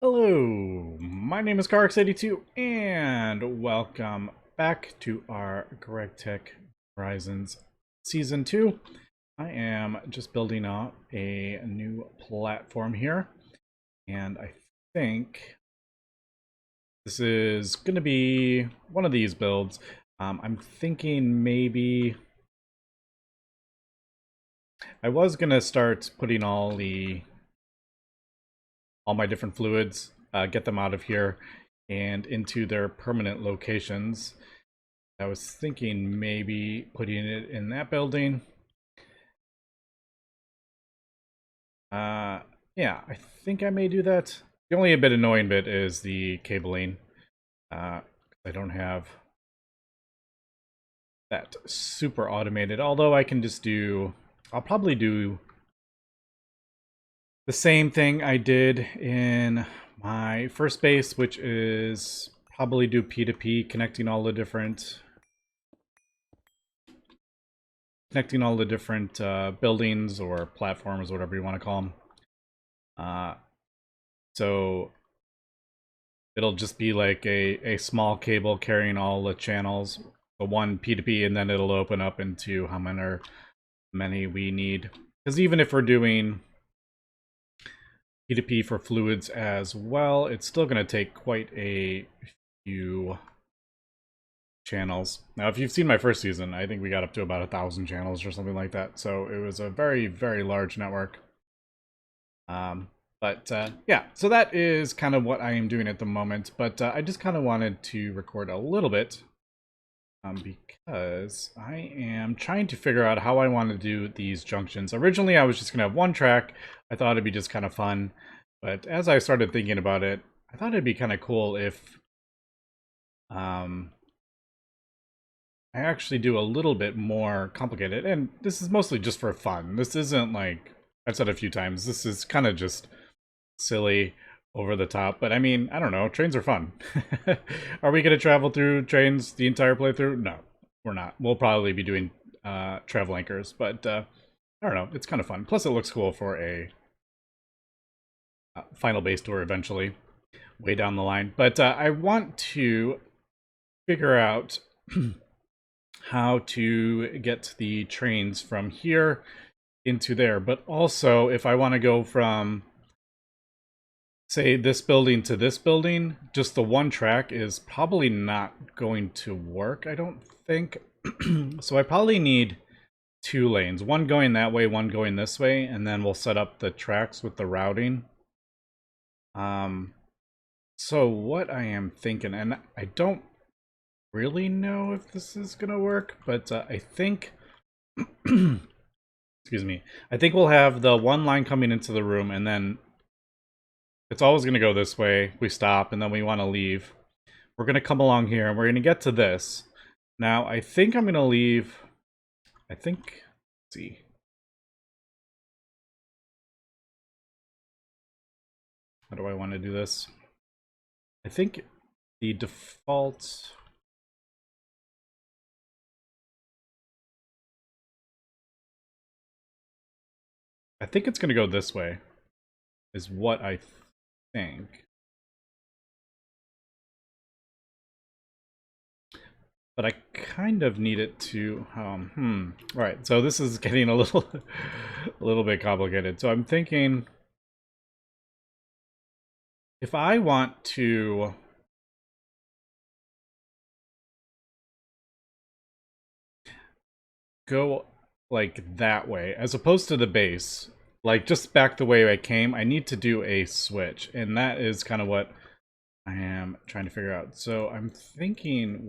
Hello, my name is CarX82 and welcome back to our GregTech Horizons Season 2. I am just building out a new platform here, and I think this is going to be one of these builds. I'm thinking maybe I was going to start putting all my different fluids, get them out of here and into their permanent locations. I was thinking maybe putting it in that building. Uh, yeah, I think I may do that. The only bit annoying bit is the cabling. I don't have that super automated, although I can just do, I'll probably do the same thing I did in my first base, which is probably do P2P, connecting all the different buildings or platforms, whatever you want to call them. So it'll just be like a small cable carrying all the channels, the one P2P, and then it'll open up into how many we need. Because even if we're doing P2P for fluids as well, it's still going to take quite a few channels. Now, if you've seen my first season, I think we got up to about 1,000 channels or something like that. So it was a very, very large network. Yeah, so that is kind of what I am doing at the moment. But I just kind of wanted to record a little bit because I am trying to figure out how I want to do these junctions. Originally, I was just going to have one track. I thought it'd be just kind of fun. But as I started thinking about it, I thought it'd be kind of cool if I actually do a little bit more complicated. And this is mostly just for fun. This isn't like, I've said a few times, this is kind of just silly, over the top. But I mean, I don't know, trains are fun. Are we going to travel through trains the entire playthrough? No, we're not. We'll probably be doing travel anchors, but I don't know, it's kind of fun. Plus it looks cool for a final base tour eventually, way down the line. But I want to figure out how to get the trains from here into there. But also, if I want to go from, say, this building to this building, just the one track is probably not going to work, I don't think. So I probably need two lanes, one going that way, one going this way, and then we'll set up the tracks with the routing. So what I am thinking, and I don't really know if this is gonna work, but I think excuse me, I think we'll have the one line coming into the room, and then it's always going to go this way. We stop, and then we want to leave. We're going to come along here, and we're going to get to this. Now, I think I'm going to leave... let's see. How do I want to do this? I think the default... I think it's going to go this way, is what I think. But I kind of need it to... Alright, so this is getting a little bit complicated. So I'm thinking... if I want to... go like that way, as opposed to the base, like just back the way I came, I need to do a switch, and that is kind of what I am trying to figure out. So I'm thinking,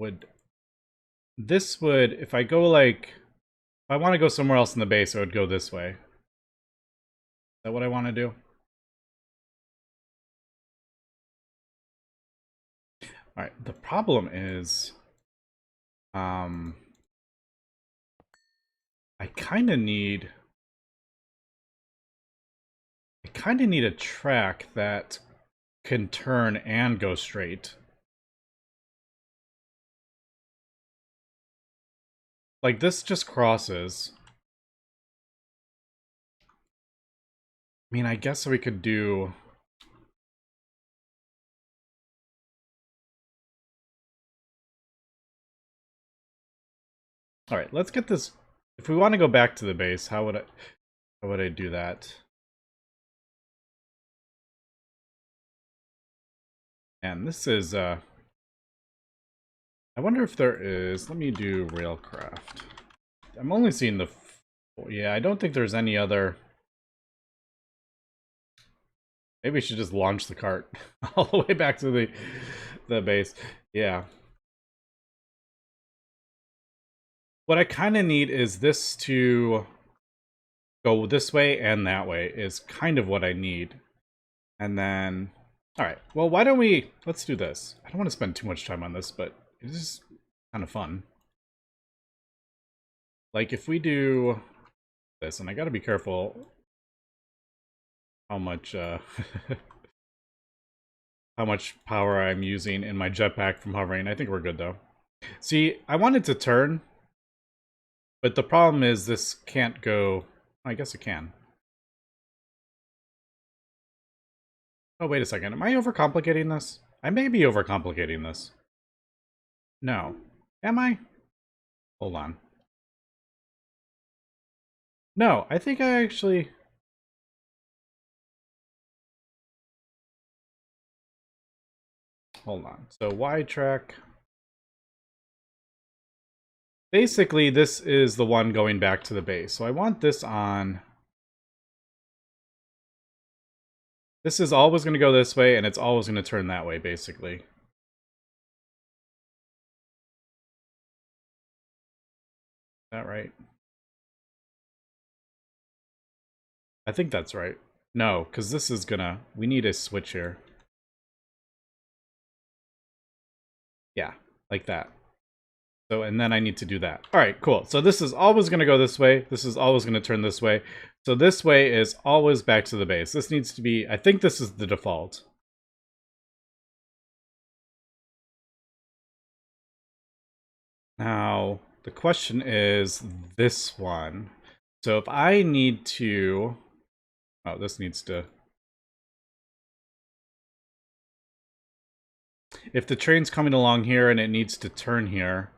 if I go like, if I want to go somewhere else in the base, I would go this way. Is that what I want to do? All right, the problem is, I kind of need a track that can turn and go straight. Like, this just crosses. I mean, I guess we could do... All right, let's get this. If we want to go back to the base, how would I do that? And this is I wonder if there is. Let me do Railcraft. I'm only seeing the. Yeah, I don't think there's any other. Maybe we should just launch the cart all the way back to the base. Yeah. What I kind of need is this to go this way and that way is kind of what I need. And then, all right, well, why don't let's do this. I don't want to spend too much time on this, but it is kind of fun. Like if we do this, and I got to be careful how much, how much power I'm using in my jetpack from hovering. I think we're good though. See, I wanted to turn, but the problem is this can't go. I guess it can. Oh, wait a second. Am I overcomplicating this? I may be overcomplicating this. No. Am I? Hold on. No, I think I actually... Hold on. So Y track. Basically, this is the one going back to the base. So I want this on... This is always going to go this way, and it's always going to turn that way, basically. Is that right? I think that's right. No, because this is gonna... We need a switch here. Yeah, like that. So, and then I need to do that. All right, cool. So this is always going to go this way. This is always going to turn this way. So this way is always back to the base. This needs to be... I think this is the default. Now, the question is this one. So if I need to... Oh, this needs to... If the train's coming along here and it needs to turn here,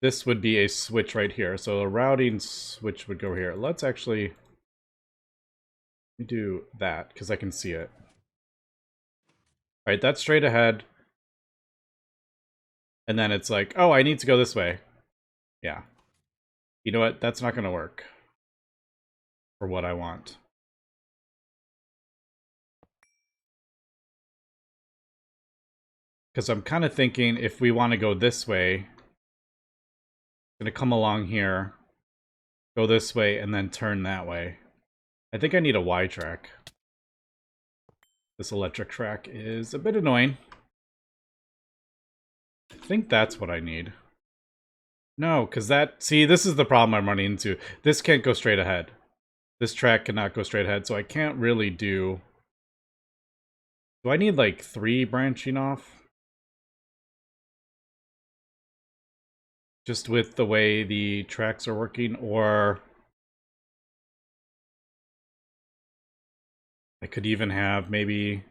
this would be a switch right here. So a routing switch would go here. Let's actually... Let me do that, because I can see it. All right, that's straight ahead. And then it's like, oh, I need to go this way. Yeah. You know what? That's not going to work for what I want. Because I'm kind of thinking if we want to go this way, it's going to come along here, go this way, and then turn that way. I think I need a Y track. This electric track is a bit annoying. I think that's what I need. No, because that... See, this is the problem I'm running into. This can't go straight ahead. This track cannot go straight ahead, so I can't really do... Do I need, like, 3 branching off? Just with the way the tracks are working, or... I could even have maybe...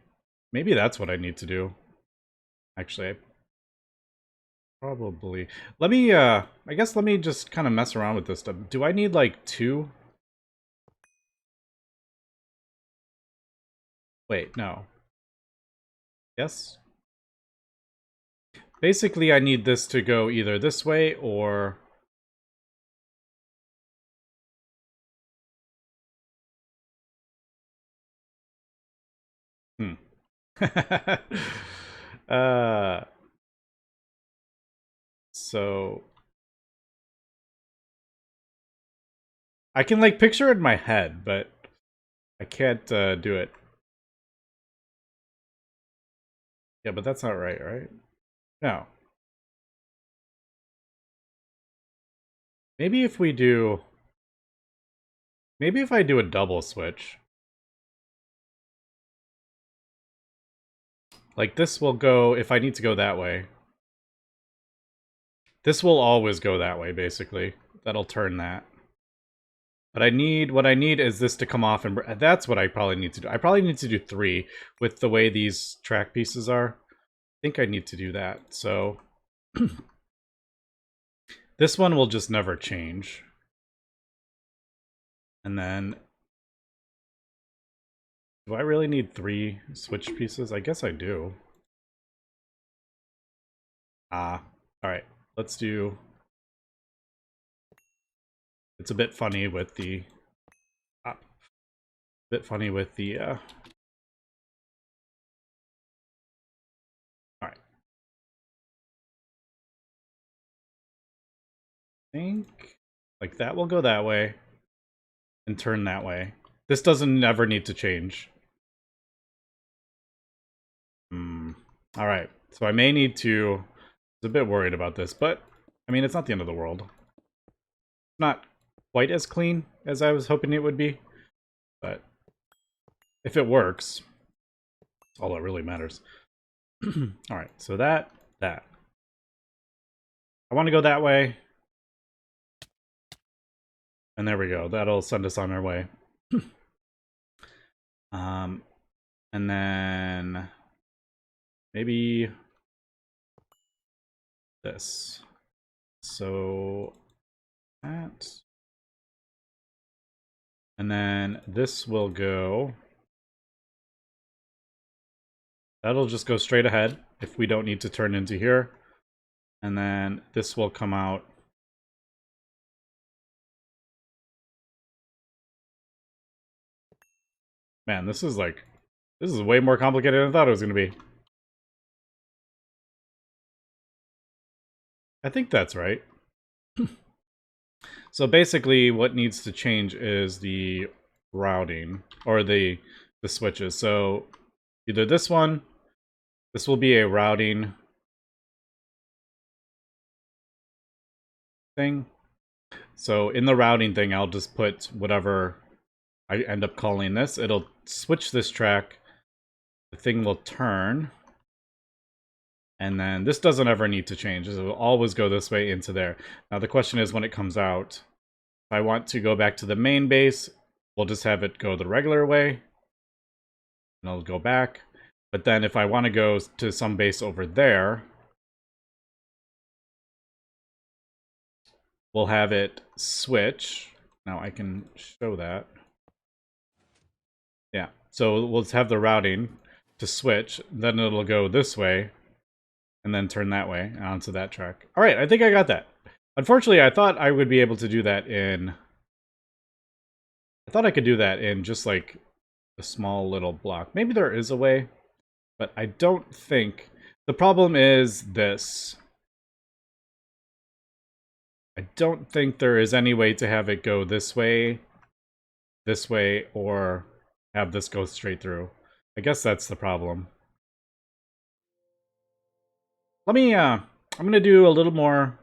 Maybe that's what I need to do. Actually, I probably... Let me, I guess let me just kind of mess around with this stuff. Do I need, like, 2? Wait, no. Yes? Basically, I need this to go either this way or... uh... So... I can, like, picture it in my head, but I can't do it. Yeah, but that's not right, right? No. Maybe if we do... Maybe if I do a double switch. Like, this will go... If I need to go that way. This will always go that way, basically. That'll turn that. But I need... What I need is this to come off, and that's what I probably need to do. I probably need to do 3 with the way these track pieces are. I think I need to do that, so... This one will just never change. And then, do I really need 3 switch pieces? I guess I do. All right, let's do, it's a bit funny with the, all right. I think, like, that will go that way and turn that way. This doesn't ever need to change. All right, so I may need to, I was a bit worried about this, but, I mean, it's not the end of the world. Not quite as clean as I was hoping it would be, but if it works, that's all that really matters. All right, so that. I want to go that way. And there we go. That'll send us on our way. And then maybe this. So that. And then this will go. That'll just go straight ahead if we don't need to turn into here. And then this will come out. Man, this is way more complicated than I thought it was going to be. I think that's right. So basically what needs to change is the routing, or the switches. So either this one, this will be a routing thing. So in the routing thing, I'll just put whatever I end up calling this. It'll switch this track. The thing will turn. And then this doesn't ever need to change. It will always go this way into there. Now the question is when it comes out, if I want to go back to the main base, we'll just have it go the regular way. And I'll go back. But then if I want to go to some base over there, we'll have it switch. Now I can show that. Yeah, so we'll have the routing to switch. Then it'll go this way. And then turn that way onto that track. All right, I think I got that. Unfortunately, I thought I would be able to do that in... I thought I could do that in just like a small little block. Maybe there is a way, but I don't think... The problem is this. I don't think there is any way to have it go this way, or have this go straight through. I guess that's the problem. Let me, I'm going to do a little more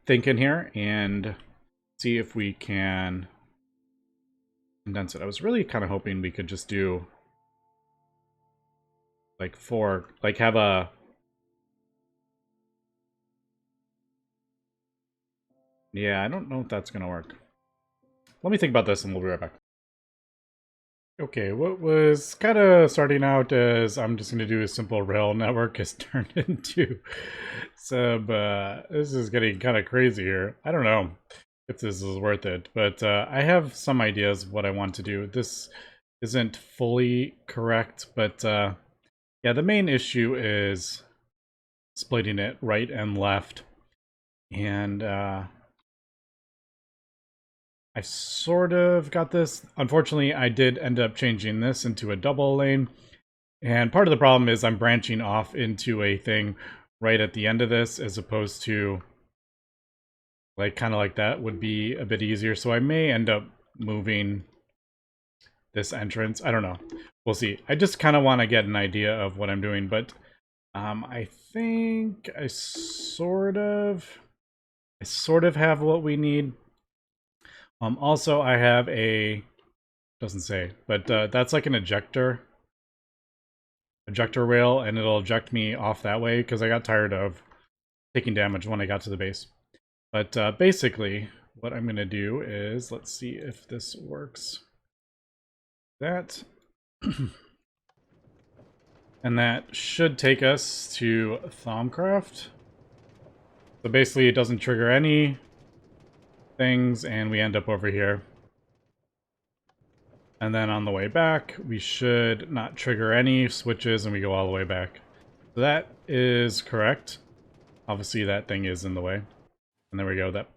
thinking here and see if we can condense it. I was really kind of hoping we could just do like have a... Yeah, I don't know if that's going to work. Let me think about this and we'll be right back. Okay, what was kind of starting out as I'm just going to do a simple rail network has turned into some, this is getting kind of crazy here. I don't know if this is worth it, but I have some ideas of what I want to do. This isn't fully correct, but yeah, the main issue is splitting it right and left. And I sort of got this. Unfortunately, I did end up changing this into a double lane. And part of the problem is I'm branching off into a thing right at the end of this, as opposed to like kind of like that would be a bit easier. So I may end up moving this entrance. I don't know. We'll see. I just kind of want to get an idea of what I'm doing, but I think I sort of have what we need. Also, I have a, doesn't say, but that's like an ejector rail, and it'll eject me off that way because I got tired of taking damage when I got to the base. But basically, what I'm going to do is, let's see if this works. That. And that should take us to Thaumcraft. So basically it doesn't trigger any things and we end up over here. And then on the way back, we should not trigger any switches and we go all the way back. So that is correct. Obviously that thing is in the way. And there we go, that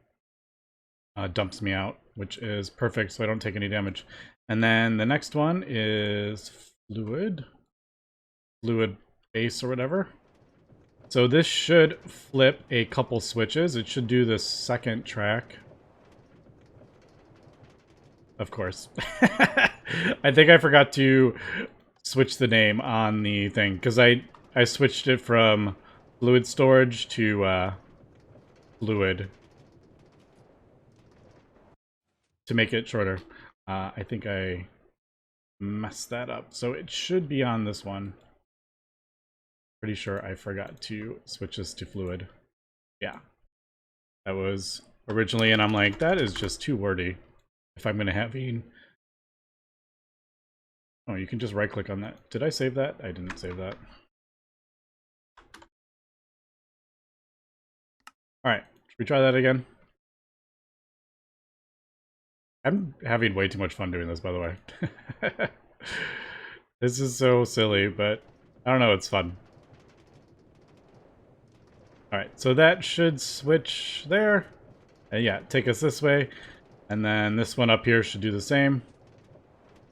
dumps me out, which is perfect so I don't take any damage. And then the next one is fluid base or whatever. So this should flip a couple switches. It should do the second track. Of course. I think I forgot to switch the name on the thing because I switched it from fluid storage to fluid to make it shorter. I think I messed that up. So it should be on this one. Pretty sure I forgot to switch this to fluid. Yeah. That was originally, and I'm like, that is just too wordy. If I'm going to have... Oh, you can just right click on that. Did I save that? I didn't save that. Alright, should we try that again? I'm having way too much fun doing this, by the way. This is so silly, but I don't know, it's fun. Alright, so that should switch there. And yeah, take us this way. And then this one up here should do the same.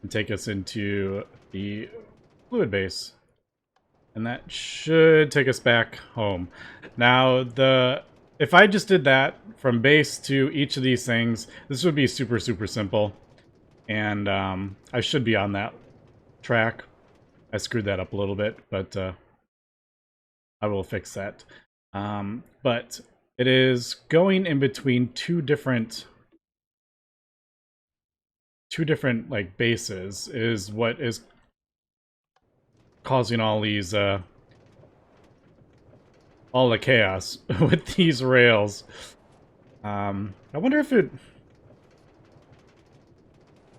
And take us into the fluid base. And that should take us back home. Now, if I just did that from base to each of these things, this would be super, super simple. And I should be on that track. I screwed that up a little bit, but I will fix that. But it is going in between two different like bases is what is causing all these all the chaos with these rails. I wonder if it...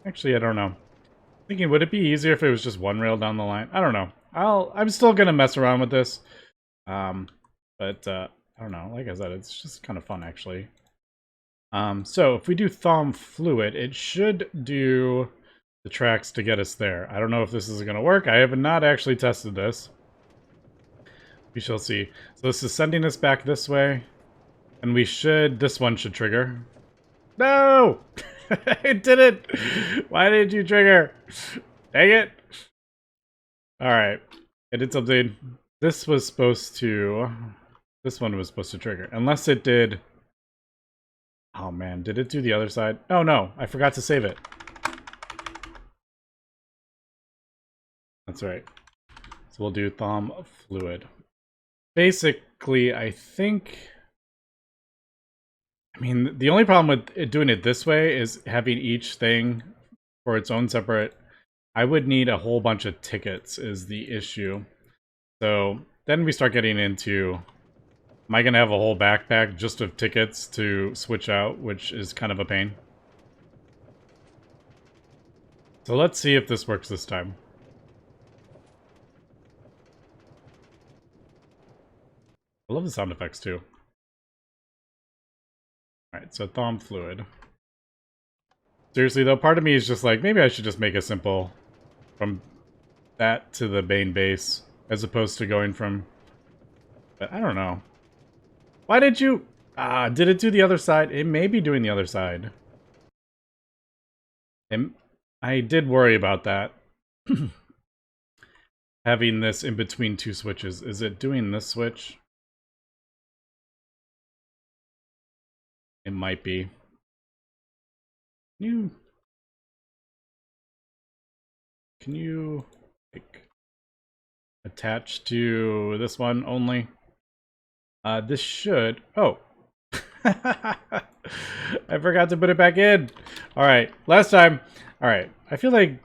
Actually, I don't know. Thinking, would it be easier if it was just one rail down the line? I don't know. I'm still gonna mess around with this. But I don't know. Like I said, it's just kind of fun, actually. So if we do thumb fluid, it should do the tracks to get us there. I don't know if this is gonna work. I have not actually tested this. We shall see. So this is sending us back this way. And this one should trigger. No! It didn't! Why did you trigger? Dang it! Alright. It did something. This one was supposed to trigger. Unless it did... Oh man, did it do the other side? Oh no, I forgot to save it. That's right. So we'll do thumb fluid. Basically, I think... I mean, the only problem with doing it this way is having each thing for its own separate... I would need a whole bunch of tickets is the issue. So then we start getting into... Am I going to have a whole backpack just of tickets to switch out, which is kind of a pain. So let's see if this works this time. I love the sound effects too. Alright, so thumb fluid. Seriously though, part of me is just like, maybe I should just make it simple from that to the main base, as opposed to going from... But I don't know. Why did you... did it do the other side? It may be doing the other side. I did worry about that. Having this in between two switches. Is it doing this switch? It might be. Can you like, attach to this one only? This should... Oh! I forgot to put it back in! Alright, last time. Alright, I feel like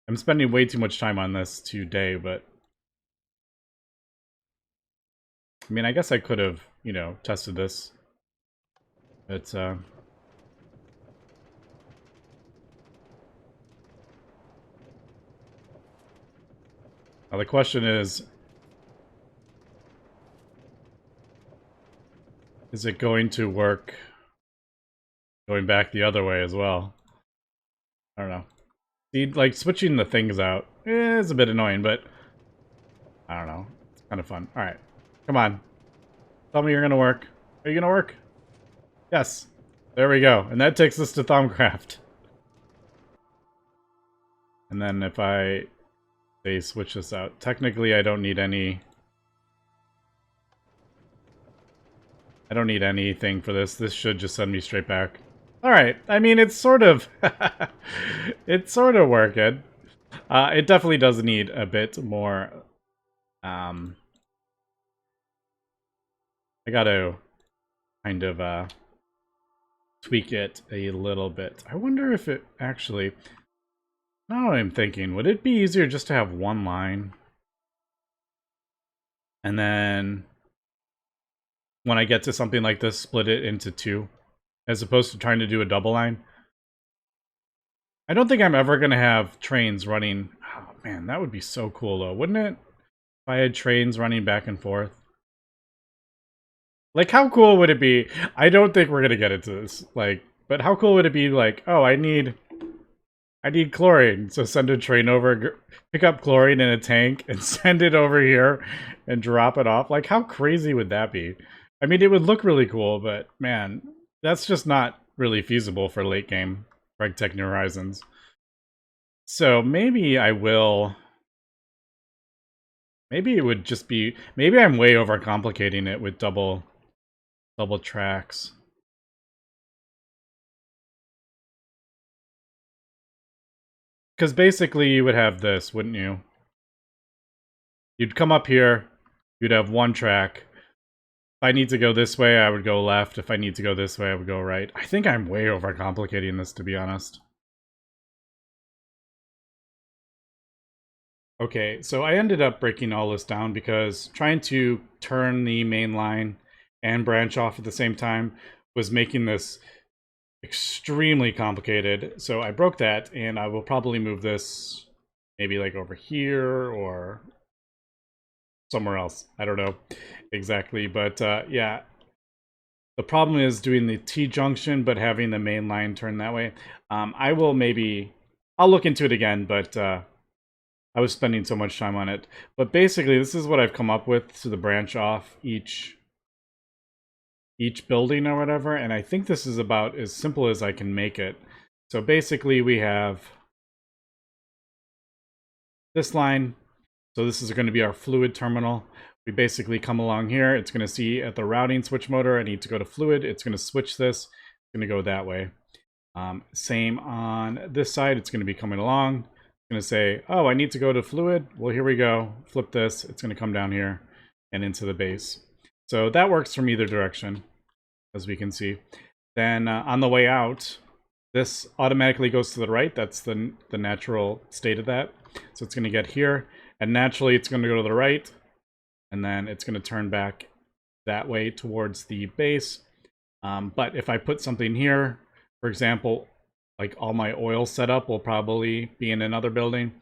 I'm spending way too much time on this today, but... I mean, I guess I could have, you know, tested this. But, now the question is... Is it going to work going back the other way as well? I don't know. See, like, switching the things out is a bit annoying, but I don't know. It's kind of fun. Alright. Come on. Tell me you're gonna work. Are you gonna work? Yes. There we go. And that takes us to Thaumcraft. And then if they switch this out. Technically, I don't need any... I don't need anything for this. This should just send me straight back. Alright. I mean, it's sort of... it's sort of working. It definitely does need a bit more... I gotta kind of tweak it a little bit. I wonder if it actually... Now I'm thinking, would it be easier just to have one line? And then when I get to something like this, split it into two, as opposed to trying to do a double line? I don't think I'm ever going to have trains running... Oh, man, that would be so cool, though, wouldn't it? If I had trains running back and forth. Like, how cool would it be? I don't think we're going to get into this. Like, but how cool would it be, like, oh, I need chlorine, so send a train over, pick up chlorine in a tank, and send it over here and drop it off. Like, how crazy would that be? I mean, it would look really cool, but man, that's just not really feasible for late game GregTech New Horizons. So maybe I will... Maybe it would just be... Maybe I'm way overcomplicating it with double tracks. Because basically you would have this, wouldn't you? You'd come up here, you'd have one track. If I need to go this way, I would go left. If I need to go this way, I would go right. I think I'm way overcomplicating this, to be honest. Okay, so I ended up breaking all this down because trying to turn the main line and branch off at the same time was making this extremely complicated. So I broke that, and I will probably move this maybe like over here or somewhere else. I don't know exactly, but yeah. The problem is doing the T-junction, but having the main line turn that way. I'll look into it again, but I was spending so much time on it. But basically, this is what I've come up with to the branch off each building or whatever, and I think this is about as simple as I can make it. So basically, we have this line. So this is going to be our fluid terminal. We basically come along here. It's going to see at the routing switch motor, I need to go to fluid. It's going to switch this. It's going to go that way. Same on this side. It's going to be coming along. It's going to say, oh, I need to go to fluid. Well, here we go. Flip this. It's going to come down here and into the base. So that works from either direction, as we can see. Then on the way out, this automatically goes to the right. That's the natural state of that. So it's going to get here. And naturally, it's going to go to the right, and then it's going to turn back that way towards the base. But if I put something here, for example, like all my oil setup will probably be in another building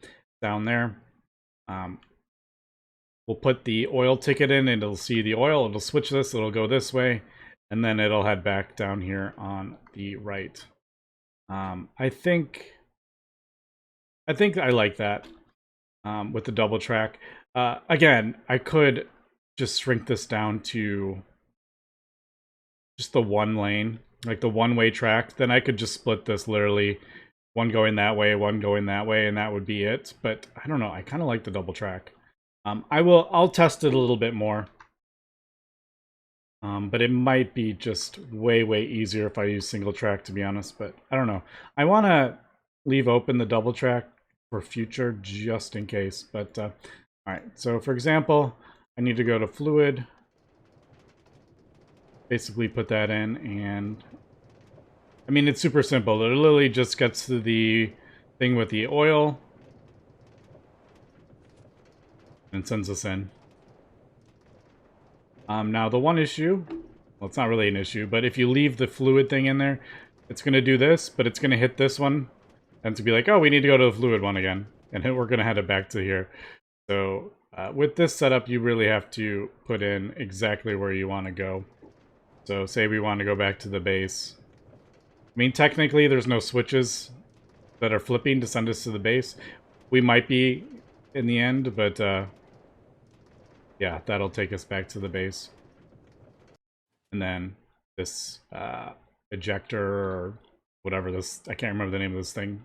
down there. We'll put the oil ticket in, and it'll see the oil. It'll switch this. It'll go this way, and then it'll head back down here on the right. I think I like that. With the double track. Again, I could just shrink this down to just the one lane, like the one-way track. Then I could just split this literally, one going that way, one going that way, and that would be it. But I don't know, I kind of like the double track. I'll test it a little bit more. But it might be just way easier if I use single track, to be honest. But I don't know. I want to leave open the double track for future, just in case. But all right, so for example, I need to go to fluid, basically put that in, and I mean, it's super simple. It literally just gets to the thing with the oil and sends us in. Now the one issue, well, it's not really an issue, but if you leave the fluid thing in there, it's going to do this, but it's going to hit this one and to be like, oh, we need to go to the fluid one again, and then we're going to head it back to here. So with this setup, you really have to put in exactly where you want to go. So say we want to go back to the base. I mean, technically there's no switches that are flipping to send us to the base. We might be in the end, but yeah, that'll take us back to the base. And then this ejector or whatever this, I can't remember the name of this thing,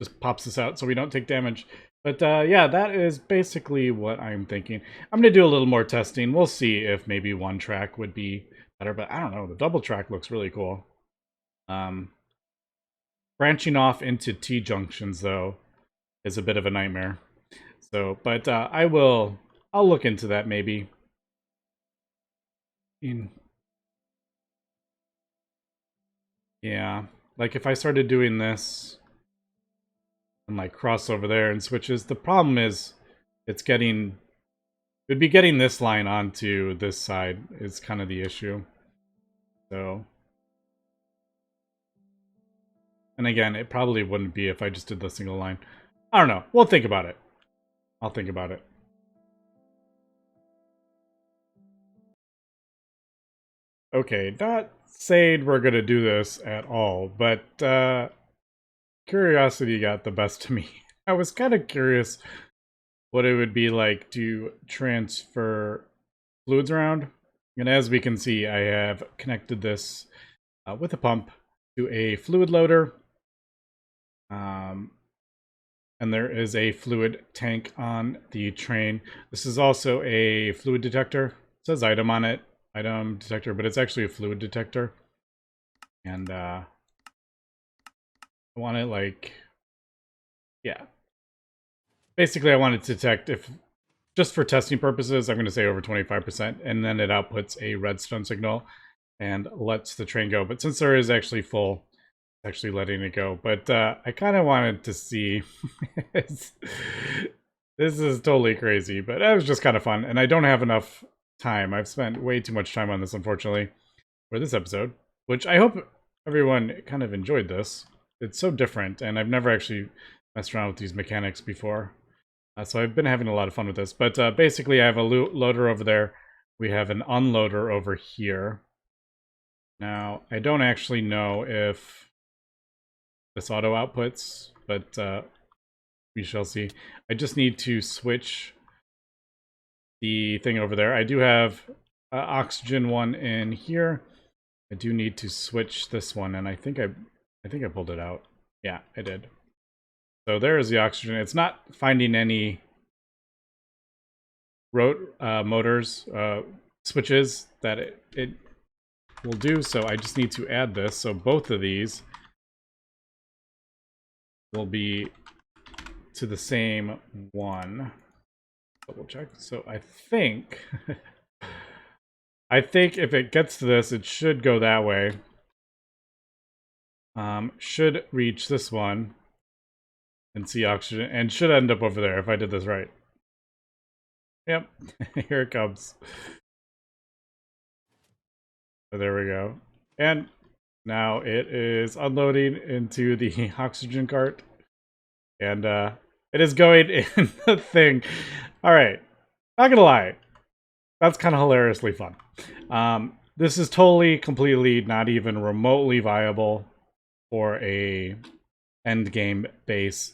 just pops us out so we don't take damage. But yeah, that is basically what I'm thinking. I'm going to do a little more testing. We'll see if maybe one track would be better, but I don't know. The double track looks really cool. Branching off into T-junctions, though, is a bit of a nightmare. So, but I'll look into that maybe. Yeah, like if I started doing this and like cross over there and switches, the problem is it would be getting this line onto this side is kind of the issue. So, and again, it probably wouldn't be if I just did the single line. I don't know. We'll think about it. I'll think about it. Okay, not saying we're gonna do this at all, but curiosity got the best of me. I was kind of curious what it would be like to transfer fluids around. And as we can see, I have connected this with a pump to a fluid loader. And there is a fluid tank on the train. This is also a fluid detector. It says item on it, item detector, but it's actually a fluid detector. And I want it like, yeah. Basically, I want it to detect if, just for testing purposes, I'm going to say over 25%, and then it outputs a redstone signal and lets the train go. But since there is actually full, actually letting it go. But I kind of wanted to see. This is totally crazy, but it was just kind of fun. And I don't have enough time. I've spent way too much time on this, unfortunately, for this episode, which I hope everyone kind of enjoyed this. It's so different, and I've never actually messed around with these mechanics before. So I've been having a lot of fun with this. But basically, I have a loader over there. We have an unloader over here. Now, I don't actually know if this auto outputs, but we shall see. I just need to switch the thing over there. I do have oxygen one in here. I do need to switch this one, and I think I pulled it out. Yeah, I did. So there is the oxygen. It's not finding any motors, switches that it will do, so I just need to add this. So both of these will be to the same one. Double check. So I think I think if it gets to this, it should go that way. Should reach this one and see oxygen, and should end up over there if I did this right. Yep, here it comes. So there we go. And now it is unloading into the oxygen cart. And it is going in the thing. Alright, not gonna lie. That's kind of hilariously fun. This is totally, completely not even remotely viable for a end game base.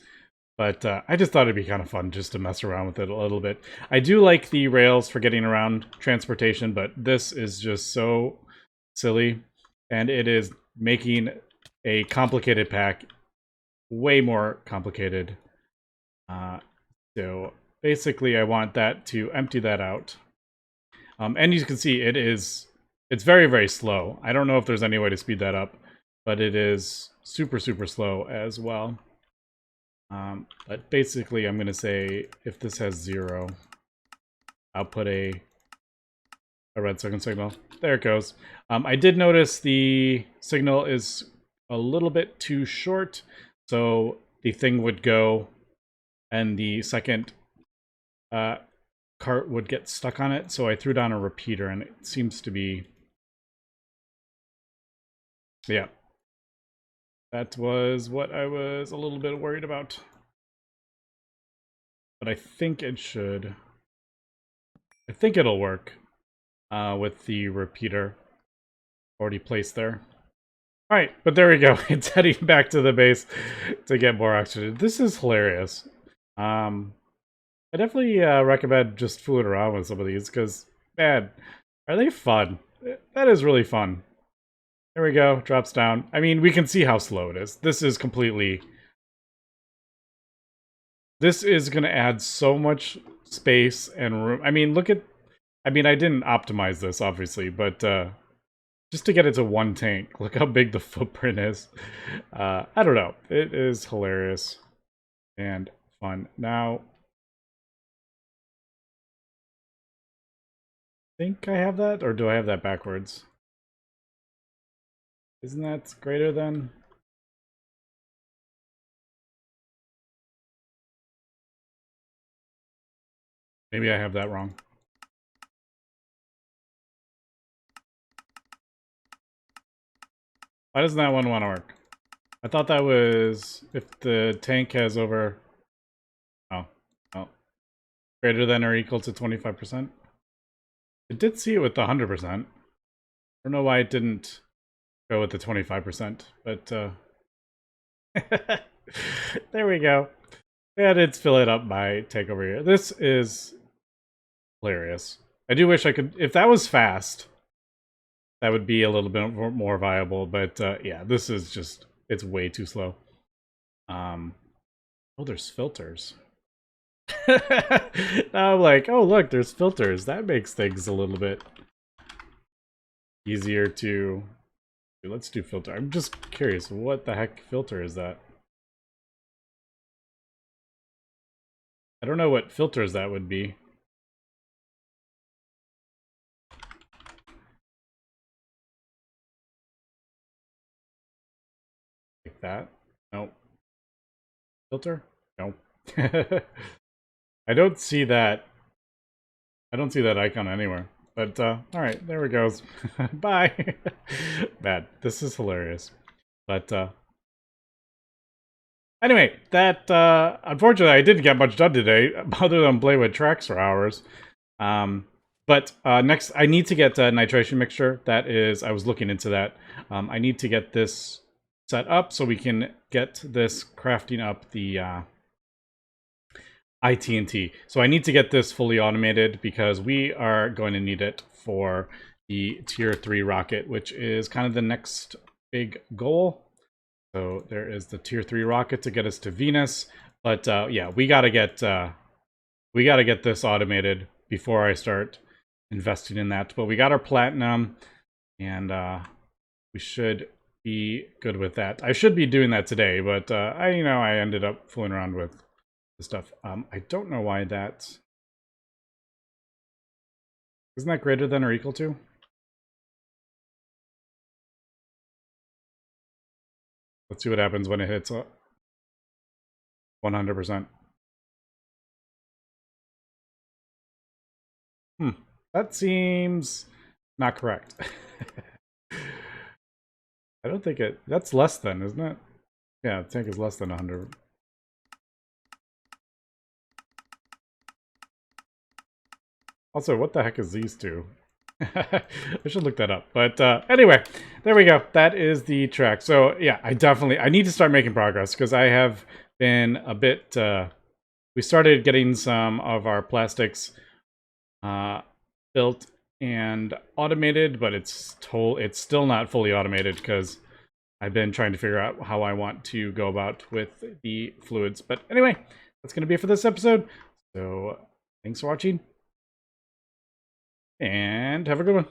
But I just thought it'd be kind of fun just to mess around with it a little bit. I do like the rails for getting around transportation, but this is just so silly. And it is making a complicated pack way more complicated. So basically, I want that to empty that out. And you can see it's very, very slow. I don't know if there's any way to speed that up, but it is super, super slow as well. But basically, I'm going to say if this has 0, I'll put a redstone signal. There it goes. I did notice the signal is a little bit too short, so the thing would go and the second cart would get stuck on it, so I threw down a repeater, and it seems to be... Yeah. That was what I was a little bit worried about. But I think it should... I think it'll work with the repeater. already placed there. All right, but there we go. It's heading back to the base to get more oxygen. This is hilarious. I definitely recommend just fooling around with some of these because, man, are they fun? That is really fun. There we go. Drops down. I mean, we can see how slow it is. This is completely... This is going to add so much space and room. I mean, look at... I mean, I didn't optimize this, obviously, but just to get it to one tank, look how big the footprint is. I don't know. It is hilarious and fun. Now, I think I have that, or do I have that backwards? Isn't that greater than? Maybe I have that wrong. Why doesn't that one want to work? I thought that was if the tank has over... Oh, oh. Greater than or equal to 25%. It did see it with the 100%. I don't know why it didn't go with the 25%, but there we go. And it's filling up my tank over here. This is hilarious. I do wish I could... If that was fast, that would be a little bit more viable, but yeah, this is just... It's way too slow. Oh, there's filters. Now I'm like, oh look, there's filters. That makes things a little bit easier to... Let's do filter. I'm just curious, what the heck filter is that? I don't know what filters that would be. Like that? No. Filter? No. I don't see that. I don't see that icon anywhere. But, alright, there it goes. Bye! Man, this is hilarious. But, anyway, that, unfortunately, I didn't get much done today, other than play with tracks for hours. But next, I need to get a nitration mixture. That is, I was looking into that. I need to get this set up so we can get this crafting up the IT&T. So I need to get this fully automated because we are going to need it for the Tier 3 rocket, which is kind of the next big goal. So there is the Tier 3 rocket to get us to Venus. But yeah, we gotta get this automated before I start investing in that. But we got our platinum, and we should be good with that. I should be doing that today, but I ended up fooling around with the stuff. I don't know why that... Isn't that greater than or equal to? Let's see what happens when it hits 100%. That seems not correct. I don't think it... That's less than, isn't it? Yeah, the tank is less than 100. Also, what the heck is these two? I should look that up. But anyway, there we go. That is the track. So yeah, I need to start making progress because I have been a bit... we started getting some of our plastics built and automated, but it's still not fully automated because I've been trying to figure out how I want to go about with the fluids. But anyway, that's going to be it for this episode. So thanks for watching, and have a good one.